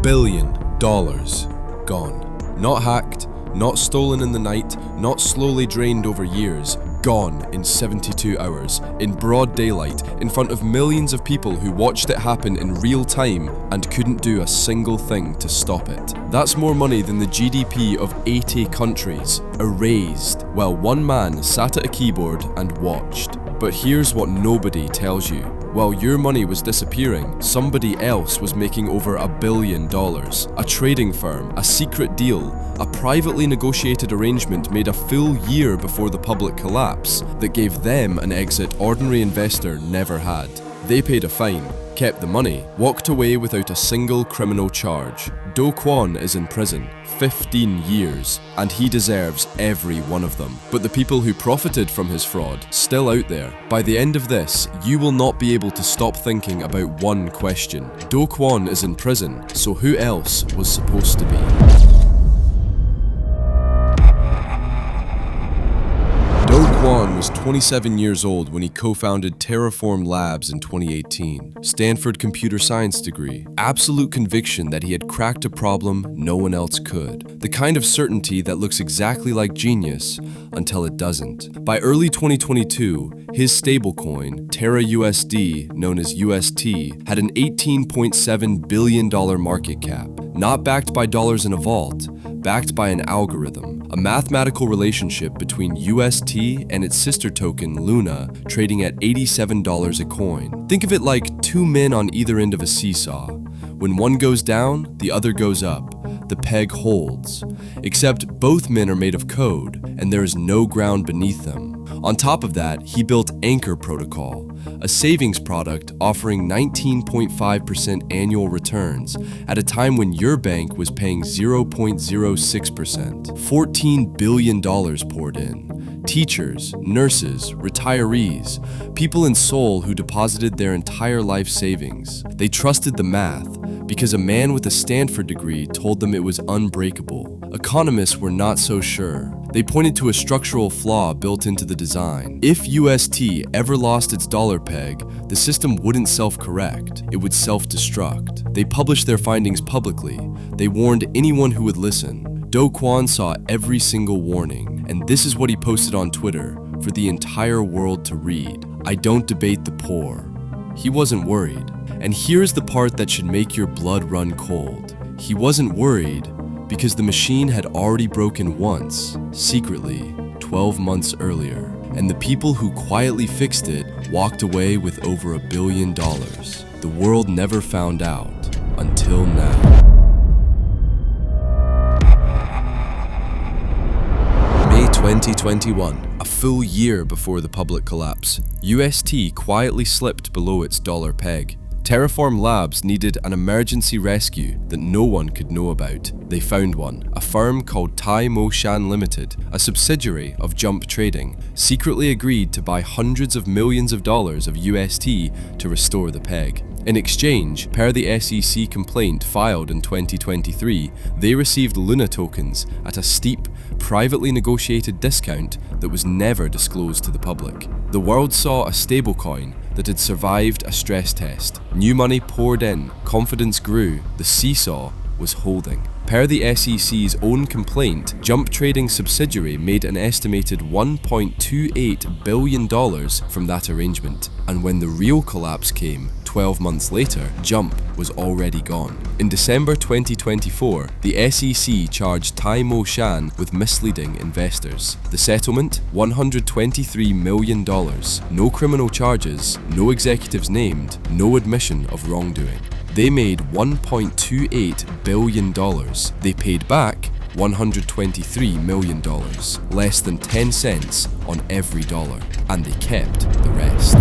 billion gone. Not hacked, not stolen in the night, not slowly drained over years. Gone in 72 hours, in broad daylight, in front of millions of people who watched it happen in real time and couldn't do a single thing to stop it. That's more money than the GDP of 80 countries, erased, while one man sat at a keyboard and watched. But here's what nobody tells you. While your money was disappearing, somebody else was making over $1 billion. A trading firm, a secret deal, a privately negotiated arrangement made a full year before the public collapse that gave them an exit ordinary investor never had. They paid a fine, kept the money, walked away without a single criminal charge. Do Kwon is in prison, 15 years, and he deserves every one of them. But the people who profited from his fraud, still out there. By the end of this, you will not be able to stop thinking about one question. Do Kwon is in prison, so who else was supposed to be? Do Kwon was 27 years old when he co-founded Terraform Labs in 2018. Stanford computer science degree. Absolute conviction that he had cracked a problem no one else could. The kind of certainty that looks exactly like genius until it doesn't. By early 2022, his stablecoin, Terra USD, known as UST, had an $18.7 billion market cap. Not backed by dollars in a vault, backed by an algorithm, a mathematical relationship between UST and its sister token, Luna, trading at $87 a coin. Think of it like two men on either end of a seesaw. When one goes down, the other goes up. The peg holds. Except both men are made of code, and there is no ground beneath them. On top of that, he built Anchor Protocol, a savings product offering 19.5% annual returns at a time when your bank was paying 0.06%. $14 billion poured in. Teachers, nurses, retirees, people in Seoul who deposited their entire life savings. They trusted the math because a man with a Stanford degree told them it was unbreakable. Economists were not so sure. They pointed to a structural flaw built into the design. If UST ever lost its dollar peg, the system wouldn't self-correct, it would self-destruct. They published their findings publicly. They warned anyone who would listen. Do Kwon saw every single warning, and this is what he posted on Twitter for the entire world to read. I don't debate the poor. He wasn't worried. And here's the part that should make your blood run cold. He wasn't worried because the machine had already broken once, secretly, 12 months earlier. And the people who quietly fixed it walked away with over $1 billion. The world never found out until now. May 2021. A full year before the public collapse, UST quietly slipped below its dollar peg. Terraform Labs needed an emergency rescue that no one could know about. They found one, a firm called Tai Mo Shan Limited, a subsidiary of Jump Trading, secretly agreed to buy hundreds of millions of dollars of UST to restore the peg. In exchange, per the SEC complaint filed in 2023, they received Luna tokens at a steep, privately negotiated discount that was never disclosed to the public. The world saw a stablecoin that had survived a stress test. New money poured in, confidence grew, the seesaw was holding. Per the SEC's own complaint, Jump Trading subsidiary made an estimated $1.28 billion from that arrangement. And when the real collapse came, 12 months later, Jump was already gone. In December 2024, the SEC charged Tai Mo Shan with misleading investors. The settlement? $123 million. No criminal charges, no executives named, no admission of wrongdoing. They made $1.28 billion. They paid back $123 million, less than 10 cents on every dollar, and they kept the rest.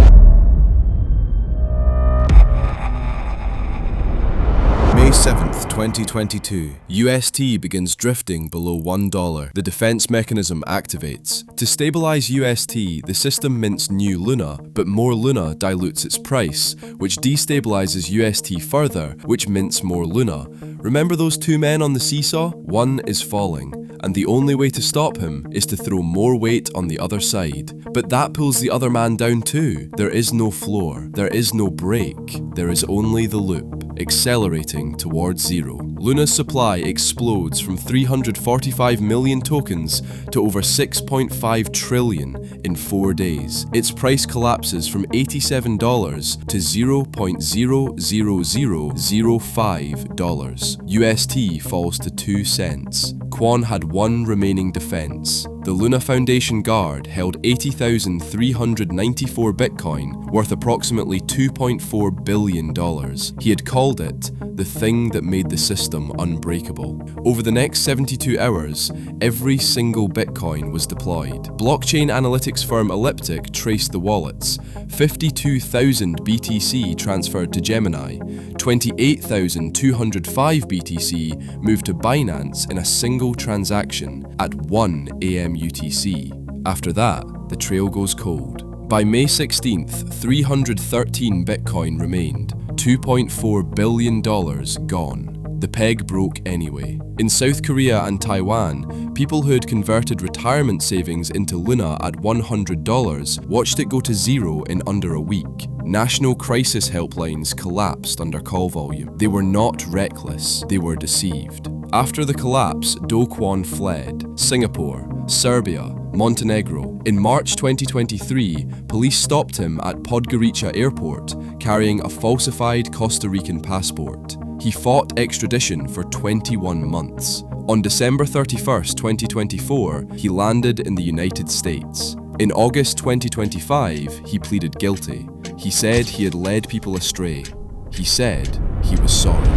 May 7th, 2022, UST begins drifting below $1. The defense mechanism activates. To stabilize UST, the system mints new Luna, but more Luna dilutes its price, which destabilizes UST further, which mints more Luna. Remember those two men on the seesaw? One is falling, and the only way to stop him is to throw more weight on the other side. But that pulls the other man down too. There is no floor, there is no break, there is only the loop, accelerating towards zero. Luna's supply explodes from 345 million tokens to over 6.5 trillion in 4 days. Its price collapses from $87 to $0.00005. UST falls to 2 cents. Kwon had one remaining defense. The Luna Foundation guard held 80,394 Bitcoin, worth approximately $2.4 billion. He had called it the thing that made the system unbreakable. Over the next 72 hours, every single Bitcoin was deployed. Blockchain analytics firm Elliptic traced the wallets. 52,000 BTC transferred to Gemini. 28,205 BTC moved to Binance in a single transaction at 1 a.m. UTC. After that, the trail goes cold. By May 16th, 313 Bitcoin remained, $2.4 billion gone. The peg broke anyway. In South Korea and Taiwan, people who had converted retirement savings into Luna at $100 watched it go to zero in under a week. National crisis helplines collapsed under call volume. They were not reckless, they were deceived. After the collapse, Do Kwon fled. Singapore, Serbia, Montenegro. In March 2023, police stopped him at Podgorica Airport, carrying a falsified Costa Rican passport. He fought extradition for 21 months. On December 31st, 2024, he landed in the United States. In August 2025, he pleaded guilty. He said he had led people astray. He said he was sorry.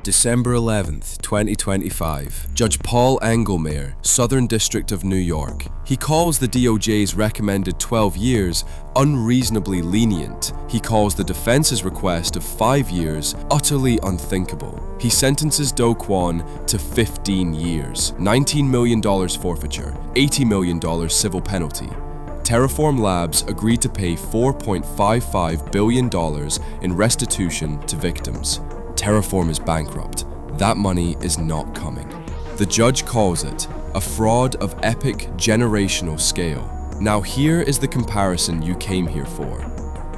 December 11th, 2025. Judge Paul Engelmayer, Southern District of New York. He calls the DOJ's recommended 12 years unreasonably lenient. He calls the defense's request of 5 years utterly unthinkable. He sentences Do Kwon to 15 years, $19 million forfeiture, $80 million civil penalty. Terraform Labs agreed to pay $4.55 billion in restitution to victims. Terraform is bankrupt. That money is not coming. The judge calls it a fraud of epic generational scale. Now here is the comparison you came here for.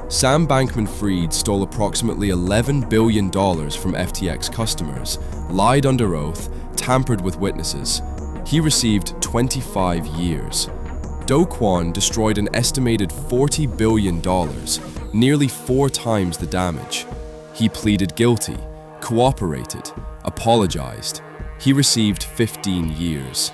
Sam Bankman-Fried stole approximately $11 billion from FTX customers, lied under oath, tampered with witnesses. He received 25 years. Do Kwon destroyed an estimated $40 billion, nearly 4 times the damage. He pleaded guilty, cooperated, apologized. He received 15 years.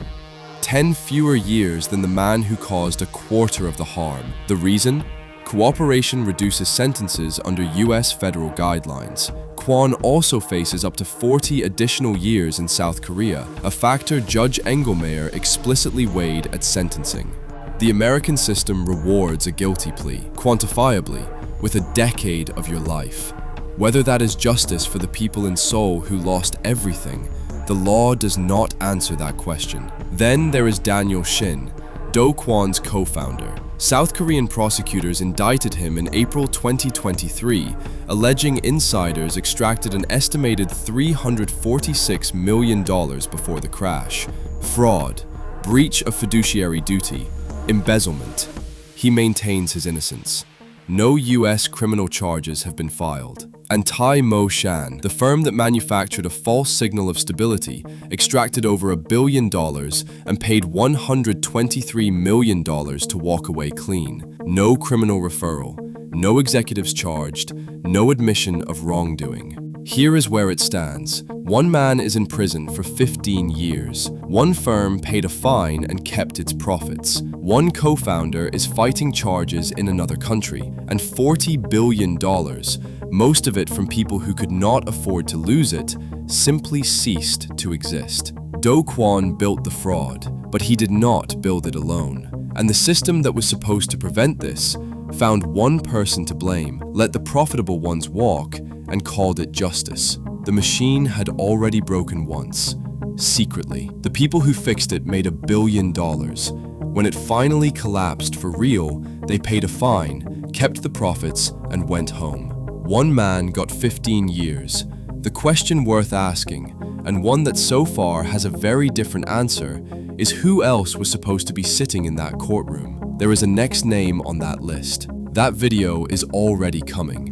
10 fewer years than the man who caused a quarter of the harm. The reason? Cooperation reduces sentences under US federal guidelines. Kwon also faces up to 40 additional years in South Korea, a factor Judge Engelmayer explicitly weighed at sentencing. The American system rewards a guilty plea, quantifiably, with a decade of your life. Whether that is justice for the people in Seoul who lost everything, the law does not answer that question. Then there is Daniel Shin, Do Kwon's co-founder. South Korean prosecutors indicted him in April 2023, alleging insiders extracted an estimated $346 million before the crash. Fraud, breach of fiduciary duty, embezzlement. He maintains his innocence. No US criminal charges have been filed. And Tai Mo Shan, the firm that manufactured a false signal of stability, extracted over $1 billion and paid $123 million to walk away clean. No criminal referral, no executives charged, no admission of wrongdoing. Here is where it stands. One man is in prison for 15 years. One firm paid a fine and kept its profits. One co-founder is fighting charges in another country. And $40 billion, most of it from people who could not afford to lose it, simply ceased to exist. Do Kwon built the fraud, but he did not build it alone. And the system that was supposed to prevent this found one person to blame, let the profitable ones walk, and called it justice. The machine had already broken once, secretly. The people who fixed it made $1 billion. When it finally collapsed for real, they paid a fine, kept the profits, and went home. One man got 15 years. The question worth asking, and one that so far has a very different answer, is who else was supposed to be sitting in that courtroom? There is a next name on that list. That video is already coming.